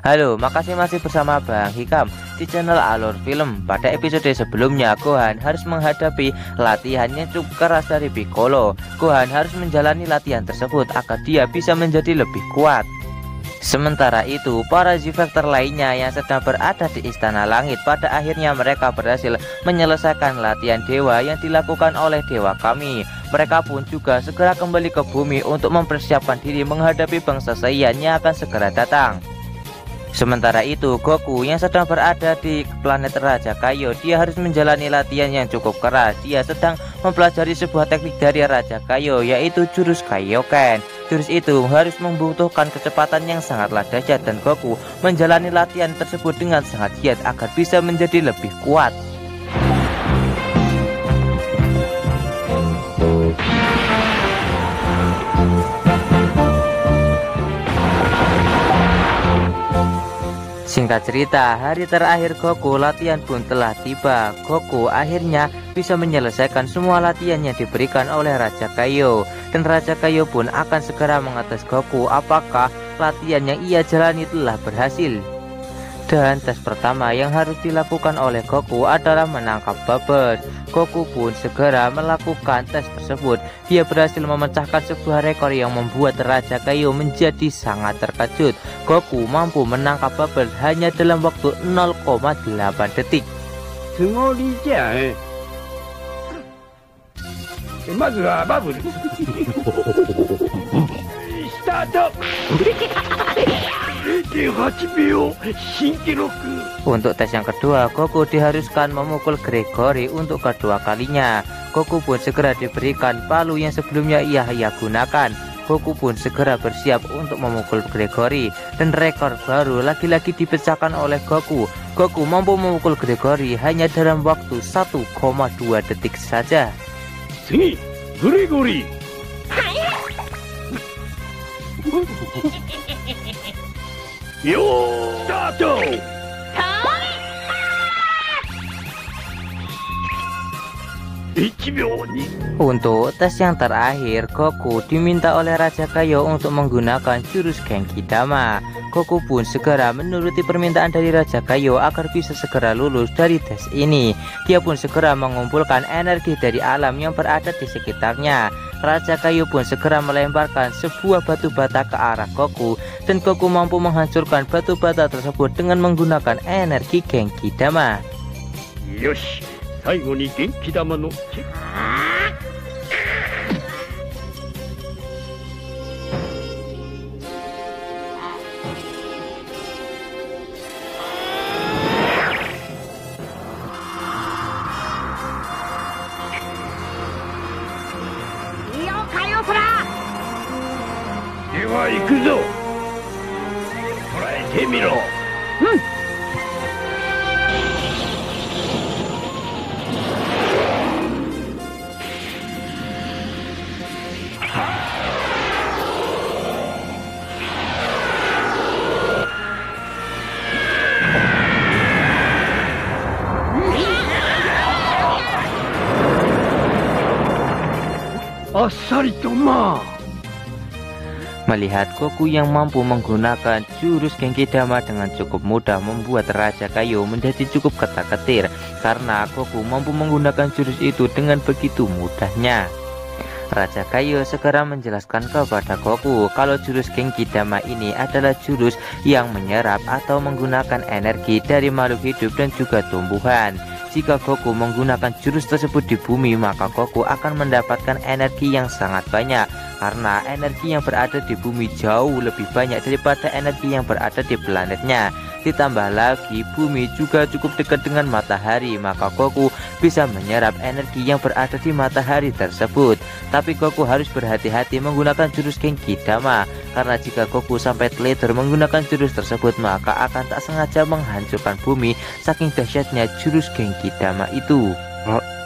Halo, makasih masih bersama Bang Hikam di channel Alur Film. Pada episode sebelumnya, Gohan harus menghadapi latihan yang cukup keras dari Piccolo. Gohan harus menjalani latihan tersebut agar dia bisa menjadi lebih kuat. Sementara itu, para Z-Factor lainnya yang sedang berada di Istana Langit pada akhirnya mereka berhasil menyelesaikan latihan dewa yang dilakukan oleh Dewa Kami. Mereka pun juga segera kembali ke bumi untuk mempersiapkan diri menghadapi bangsa Saiyan yang akan segera datang. Sementara itu, Goku yang sedang berada di planet Raja Kaio, dia harus menjalani latihan yang cukup keras. Dia sedang mempelajari sebuah teknik dari Raja Kaio, yaitu jurus Kaioken. Jurus itu harus membutuhkan kecepatan yang sangatlah dahsyat dan Goku menjalani latihan tersebut dengan sangat giat agar bisa menjadi lebih kuat. Singkat cerita, hari terakhir Goku latihan pun telah tiba. Goku akhirnya bisa menyelesaikan semua latihan yang diberikan oleh Raja Kaio. Dan Raja Kaio pun akan segera mengetes Goku apakah latihan yang ia jalani telah berhasil. Dan tes pertama yang harus dilakukan oleh Goku adalah menangkap Bubbles. Goku pun segera melakukan tes tersebut. Dia berhasil memecahkan sebuah rekor yang membuat Raja Kaio menjadi sangat terkejut. Goku mampu menangkap Bubbles hanya dalam waktu 0,8 detik. Untuk tes yang kedua, Goku diharuskan memukul Gregory untuk kedua kalinya. Goku pun segera diberikan palu yang sebelumnya ia gunakan. Goku pun segera bersiap untuk memukul Gregory. Dan rekor baru lagi-lagi dipecahkan oleh Goku. Goku mampu memukul Gregory hanya dalam waktu 1,2 detik saja. Sini, Gregory. Yo, Tato. Untuk tes yang terakhir, Goku diminta oleh Raja Kaio untuk menggunakan jurus Genki Dama. Goku pun segera menuruti permintaan dari Raja Kaio agar bisa segera lulus dari tes ini. Dia pun segera mengumpulkan energi dari alam yang berada di sekitarnya. Raja Kaio pun segera melemparkan sebuah batu bata ke arah Goku. Dan Goku mampu menghancurkan batu bata tersebut dengan menggunakan energi Genki Dama. Yosh. 最後に元気玉のいいよカヨフラでは行くぞ捕らえてみろAsari Toma. Melihat Goku yang mampu menggunakan jurus Genki Dama dengan cukup mudah membuat Raja Kaio menjadi cukup ketar-ketir karena Goku mampu menggunakan jurus itu dengan begitu mudahnya. Raja Kaio segera menjelaskan kepada Goku kalau jurus Genki Dama ini adalah jurus yang menyerap atau menggunakan energi dari makhluk hidup dan juga tumbuhan. Jika Goku menggunakan jurus tersebut di bumi, maka Goku akan mendapatkan energi yang sangat banyak karena energi yang berada di bumi jauh lebih banyak daripada energi yang berada di planetnya. Ditambah lagi bumi juga cukup dekat dengan matahari, maka Goku bisa menyerap energi yang berada di matahari tersebut. Tapi Goku harus berhati-hati menggunakan jurus Genki Dama karena jika Goku sampai teledor menggunakan jurus tersebut, maka akan tak sengaja menghancurkan bumi saking dahsyatnya jurus Genki Dama itu.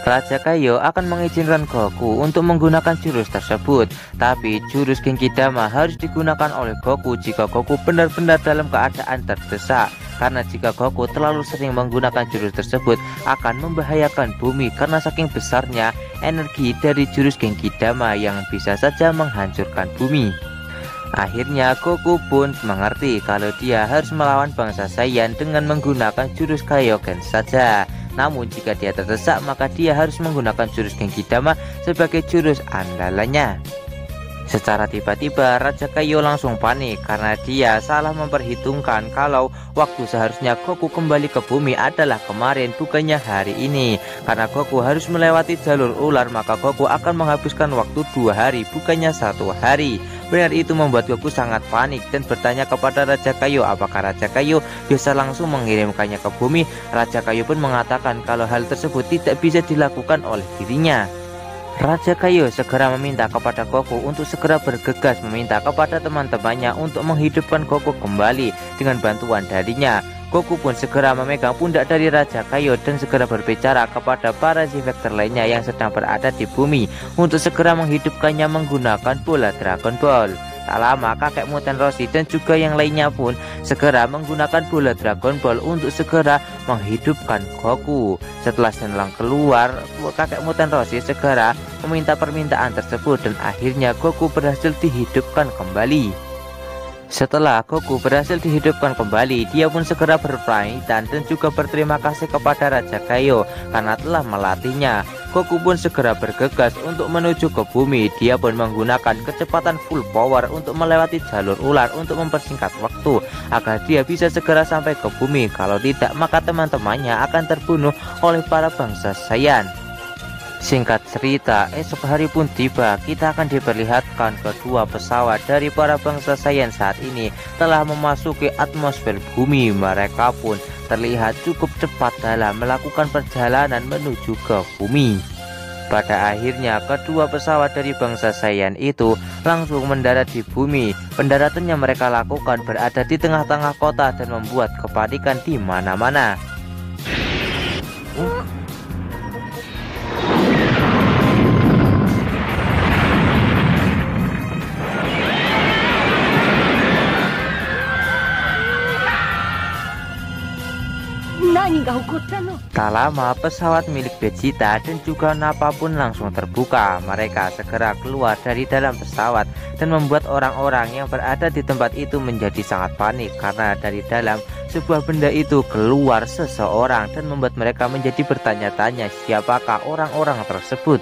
Raja Kaio akan mengizinkan Goku untuk menggunakan jurus tersebut, tapi jurus Genki Dama harus digunakan oleh Goku jika Goku benar-benar dalam keadaan terdesak. Karena jika Goku terlalu sering menggunakan jurus tersebut akan membahayakan bumi karena saking besarnya energi dari jurus Genki Dama yang bisa saja menghancurkan bumi. Akhirnya Goku pun mengerti kalau dia harus melawan bangsa Saiyan dengan menggunakan jurus Kaioken saja. Namun jika dia terdesak maka dia harus menggunakan jurus Genki Dama sebagai jurus andalannya. Secara tiba-tiba Raja Kaio langsung panik karena dia salah memperhitungkan kalau waktu seharusnya Goku kembali ke bumi adalah kemarin, bukannya hari ini. Karena Goku harus melewati jalur ular maka Goku akan menghabiskan waktu 2 hari bukannya 1 hari. Benar itu membuat Goku sangat panik dan bertanya kepada Raja Kaio apakah Raja Kaio bisa langsung mengirimkannya ke bumi. Raja Kaio pun mengatakan kalau hal tersebut tidak bisa dilakukan oleh dirinya. Raja Kaio segera meminta kepada Goku untuk segera bergegas meminta kepada teman-temannya untuk menghidupkan Goku kembali dengan bantuan darinya. Goku pun segera memegang pundak dari Raja Kaio dan segera berbicara kepada para Z-Factor lainnya yang sedang berada di bumi untuk segera menghidupkannya menggunakan bola Dragon Ball. Tak lama kakek Muten Roshi dan juga yang lainnya pun segera menggunakan bola Dragon Ball untuk segera menghidupkan Goku. Setelah Shenlong keluar, kakek Muten Roshi segera meminta permintaan tersebut dan akhirnya Goku berhasil dihidupkan kembali. Setelah Goku berhasil dihidupkan kembali, dia pun segera berpamitan dan juga berterima kasih kepada Raja Kaio karena telah melatihnya. Goku pun segera bergegas untuk menuju ke bumi. Dia pun menggunakan kecepatan full power untuk melewati jalur ular untuk mempersingkat waktu agar dia bisa segera sampai ke bumi. Kalau tidak, maka teman-temannya akan terbunuh oleh para bangsa Saiyan. Singkat cerita, esok hari pun tiba. Kita akan diperlihatkan kedua pesawat dari para bangsa Saiyan saat ini telah memasuki atmosfer bumi. Mereka pun terlihat cukup cepat dalam melakukan perjalanan menuju ke bumi. Pada akhirnya kedua pesawat dari bangsa Saiyan itu langsung mendarat di bumi. Pendaratan yang mereka lakukan berada di tengah-tengah kota dan membuat kepanikan di mana-mana. Tak lama pesawat milik Vegeta dan juga Nappa pun langsung terbuka. Mereka segera keluar dari dalam pesawat dan membuat orang-orang yang berada di tempat itu menjadi sangat panik karena dari dalam sebuah benda itu keluar seseorang dan membuat mereka menjadi bertanya-tanya siapakah orang-orang tersebut.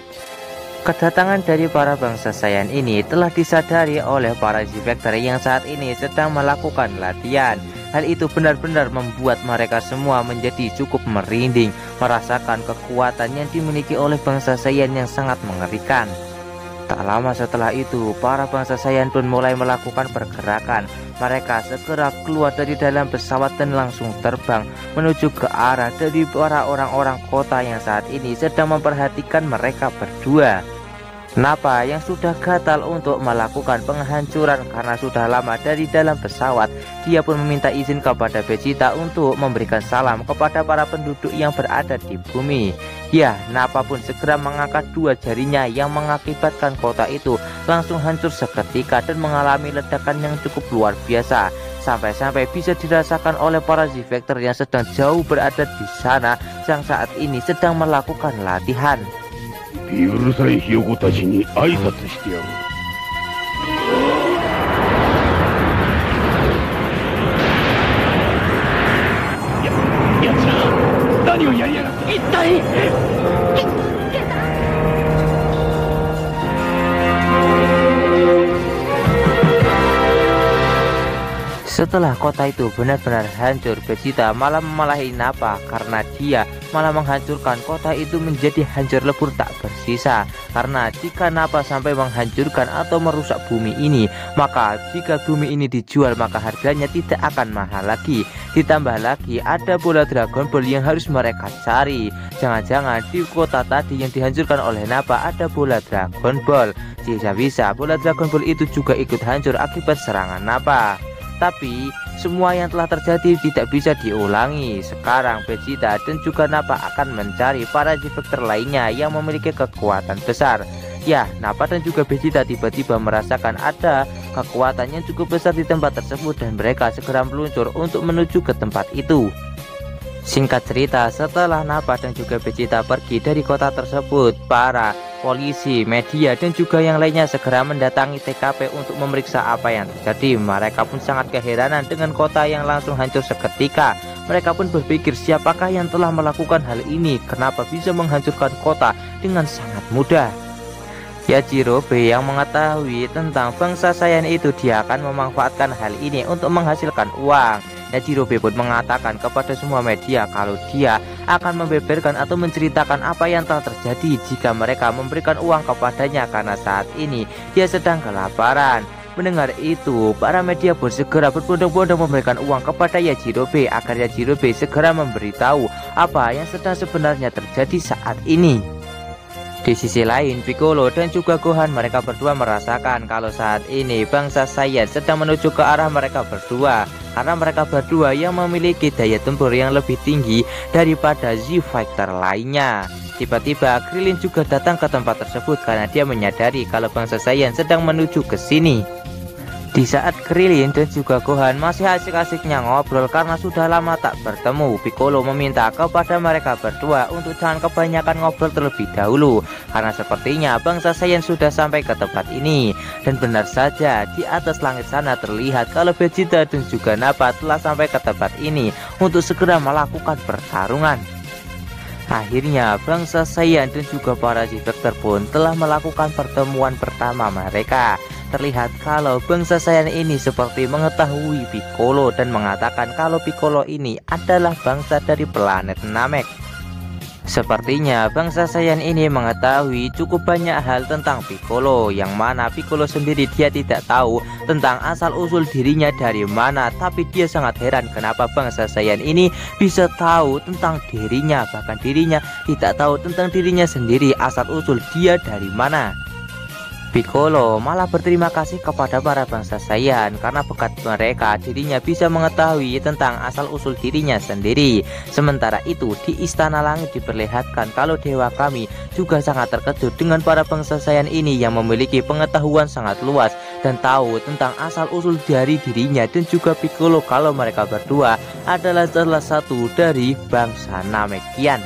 Kedatangan dari para bangsa Saiyan ini telah disadari oleh para Z-Factor yang saat ini sedang melakukan latihan. Hal itu benar-benar membuat mereka semua menjadi cukup merinding, merasakan kekuatan yang dimiliki oleh bangsa Saiyan yang sangat mengerikan. Tak lama setelah itu, para bangsa Saiyan pun mulai melakukan pergerakan. Mereka segera keluar dari dalam pesawat dan langsung terbang menuju ke arah dari para orang-orang kota yang saat ini sedang memperhatikan mereka berdua. Nappa yang sudah gatal untuk melakukan penghancuran karena sudah lama dari dalam pesawat, dia pun meminta izin kepada Vegeta untuk memberikan salam kepada para penduduk yang berada di bumi. Ya, Nappa pun segera mengangkat 2 jarinya yang mengakibatkan kota itu langsung hancur seketika dan mengalami ledakan yang cukup luar biasa. Sampai-sampai bisa dirasakan oleh para Z-Factor yang sedang jauh berada di sana yang saat ini sedang melakukan latihan. うるさいひよこたちに挨拶してやろう。やつら何をやりやがった。一体。Setelah kota itu benar-benar hancur, Vegeta malah memarahi Nappa karena dia malah menghancurkan kota itu menjadi hancur lebur tak bersisa. Karena jika Nappa sampai menghancurkan atau merusak bumi ini, maka jika bumi ini dijual maka harganya tidak akan mahal lagi. Ditambah lagi ada bola Dragon Ball yang harus mereka cari. Jangan-jangan di kota tadi yang dihancurkan oleh Nappa ada bola Dragon Ball. Bisa-bisa bola Dragon Ball itu juga ikut hancur akibat serangan Nappa. Tapi semua yang telah terjadi tidak bisa diulangi. Sekarang Vegeta dan juga Nappa akan mencari para Z-Factor lainnya yang memiliki kekuatan besar. Ya, Nappa dan juga Vegeta tiba-tiba merasakan ada kekuatan yang cukup besar di tempat tersebut dan mereka segera meluncur untuk menuju ke tempat itu. Singkat cerita, setelah Nappa dan juga Vegeta pergi dari kota tersebut, para polisi, media, dan juga yang lainnya segera mendatangi TKP untuk memeriksa apa yang terjadi. Mereka pun sangat keheranan dengan kota yang langsung hancur seketika. Mereka pun berpikir siapakah yang telah melakukan hal ini, kenapa bisa menghancurkan kota dengan sangat mudah. Yajirobe yang mengetahui tentang bangsa Saiyan itu, dia akan memanfaatkan hal ini untuk menghasilkan uang. Yajirobe pun mengatakan kepada semua media kalau dia akan membeberkan atau menceritakan apa yang telah terjadi jika mereka memberikan uang kepadanya, karena saat ini dia sedang kelaparan. Mendengar itu, para media pun segera berbondong-bondong memberikan uang kepada Yajirobe agar Yajirobe segera memberitahu apa yang sedang sebenarnya terjadi saat ini. Di sisi lain, Piccolo dan juga Gohan, mereka berdua merasakan kalau saat ini bangsa Saiyan sedang menuju ke arah mereka berdua, karena mereka berdua yang memiliki daya tempur yang lebih tinggi daripada Z-Fighter lainnya. Tiba-tiba Krillin juga datang ke tempat tersebut karena dia menyadari kalau bangsa Saiyan sedang menuju ke sini. Di saat Krillin dan juga Gohan masih asik-asiknya ngobrol karena sudah lama tak bertemu, Piccolo meminta kepada mereka berdua untuk jangan kebanyakan ngobrol terlebih dahulu, karena sepertinya bangsa Saiyan sudah sampai ke tempat ini. Dan benar saja, di atas langit sana terlihat kalau Vegeta dan juga Nappa telah sampai ke tempat ini untuk segera melakukan pertarungan. Akhirnya bangsa Saiyan dan juga para Z-Factor pun telah melakukan pertemuan pertama mereka. Terlihat kalau bangsa Saiyan ini seperti mengetahui Piccolo dan mengatakan kalau Piccolo ini adalah bangsa dari planet Namek. Sepertinya bangsa Saiyan ini mengetahui cukup banyak hal tentang Piccolo, yang mana Piccolo sendiri dia tidak tahu tentang asal-usul dirinya dari mana, tapi dia sangat heran kenapa bangsa Saiyan ini bisa tahu tentang dirinya, bahkan dirinya tidak tahu tentang dirinya sendiri asal-usul dia dari mana. Piccolo malah berterima kasih kepada para bangsa Saiyan karena berkat mereka dirinya bisa mengetahui tentang asal-usul dirinya sendiri. Sementara itu di Istana Langit diperlihatkan kalau Dewa Kami juga sangat terkejut dengan para bangsa Saiyan ini yang memiliki pengetahuan sangat luas dan tahu tentang asal-usul dari dirinya dan juga Piccolo kalau mereka berdua adalah salah satu dari bangsa Namekian.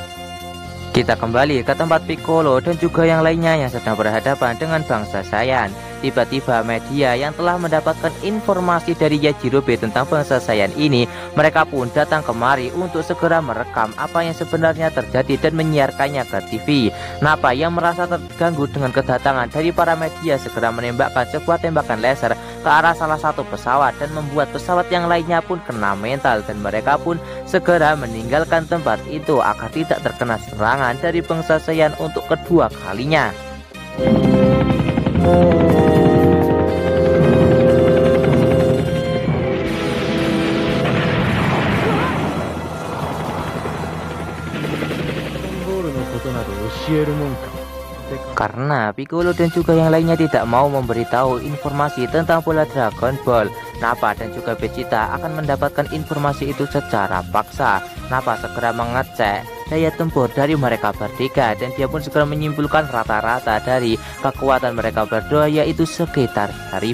Kita kembali ke tempat Piccolo dan juga yang lainnya yang sedang berhadapan dengan bangsa Saiyan. Tiba-tiba media yang telah mendapatkan informasi dari Yajirobe tentang bangsa Saiyan ini, mereka pun datang kemari untuk segera merekam apa yang sebenarnya terjadi dan menyiarkannya ke TV. Nappa yang merasa terganggu dengan kedatangan dari para media segera menembakkan sebuah tembakan laser ke arah salah satu pesawat dan membuat pesawat yang lainnya pun kena mental, dan mereka pun segera meninggalkan tempat itu agar tidak terkena serangan dari bangsa Saiyan untuk kedua kalinya. Karena Piccolo dan juga yang lainnya tidak mau memberitahu informasi tentang bola Dragon Ball, Nappa dan juga Vegeta akan mendapatkan informasi itu secara paksa. Nappa segera mengecek daya tempur dari mereka bertiga dan dia pun segera menyimpulkan rata-rata dari kekuatan mereka berdua yaitu sekitar 1000.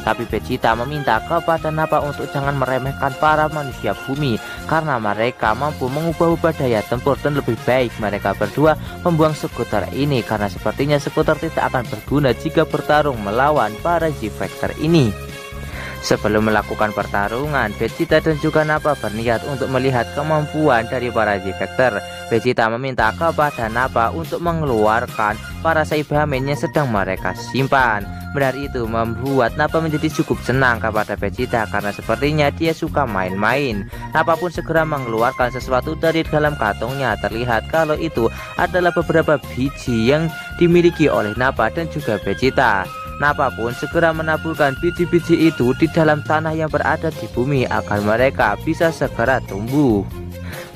Tapi Vegeta meminta kepada Nappa untuk jangan meremehkan para manusia bumi karena mereka mampu mengubah-ubah daya tempur, dan lebih baik mereka berdua membuang skuter ini karena sepertinya skuter tidak akan berguna jika bertarung melawan para Z-Factor ini. Sebelum melakukan pertarungan, Vegeta dan juga Nappa berniat untuk melihat kemampuan dari para Z-Factor. Vegeta meminta kepada Nappa untuk mengeluarkan para Saibamen yang sedang mereka simpan. Benar itu membuat Nappa menjadi cukup senang kepada Vegeta karena sepertinya dia suka main-main. Nappa pun segera mengeluarkan sesuatu dari dalam kantongnya. Terlihat kalau itu adalah beberapa biji yang dimiliki oleh Nappa dan juga Vegeta. Nappa pun segera menaburkan biji-biji itu di dalam tanah yang berada di bumi agar mereka bisa segera tumbuh.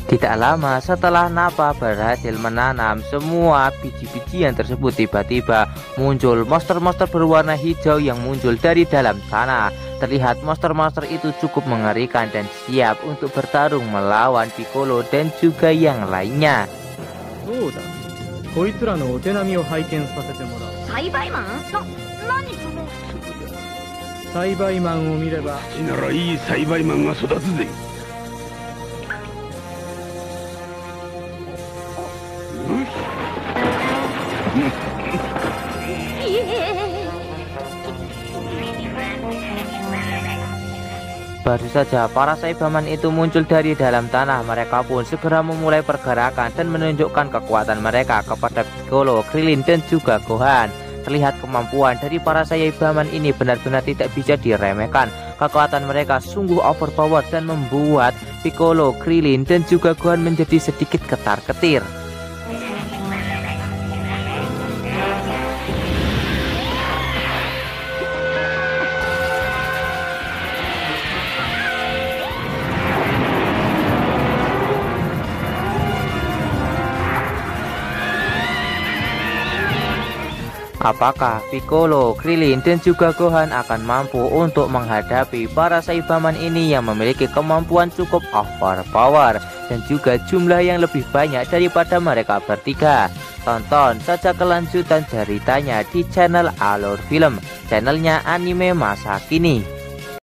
Tidak lama setelah Nappa berhasil menanam semua biji-bijian tersebut, tiba-tiba muncul monster-monster berwarna hijau yang muncul dari dalam tanah. Terlihat monster-monster itu cukup mengerikan dan siap untuk bertarung melawan Piccolo dan juga yang lainnya. Baru saja para Saibaman itu muncul dari dalam tanah, mereka pun segera memulai pergerakan dan menunjukkan kekuatan mereka kepada Piccolo, Krillin, dan juga Gohan. Terlihat kemampuan dari para Saibaman ini benar-benar tidak bisa diremehkan. Kekuatan mereka sungguh overpower dan membuat Piccolo, Krillin, dan juga Gohan menjadi sedikit ketar-ketir. Apakah Piccolo, Krillin, dan juga Gohan akan mampu untuk menghadapi para Saibaman ini yang memiliki kemampuan cukup overpower dan juga jumlah yang lebih banyak daripada mereka bertiga? Tonton saja kelanjutan ceritanya di channel Alur Film, channelnya anime masa kini.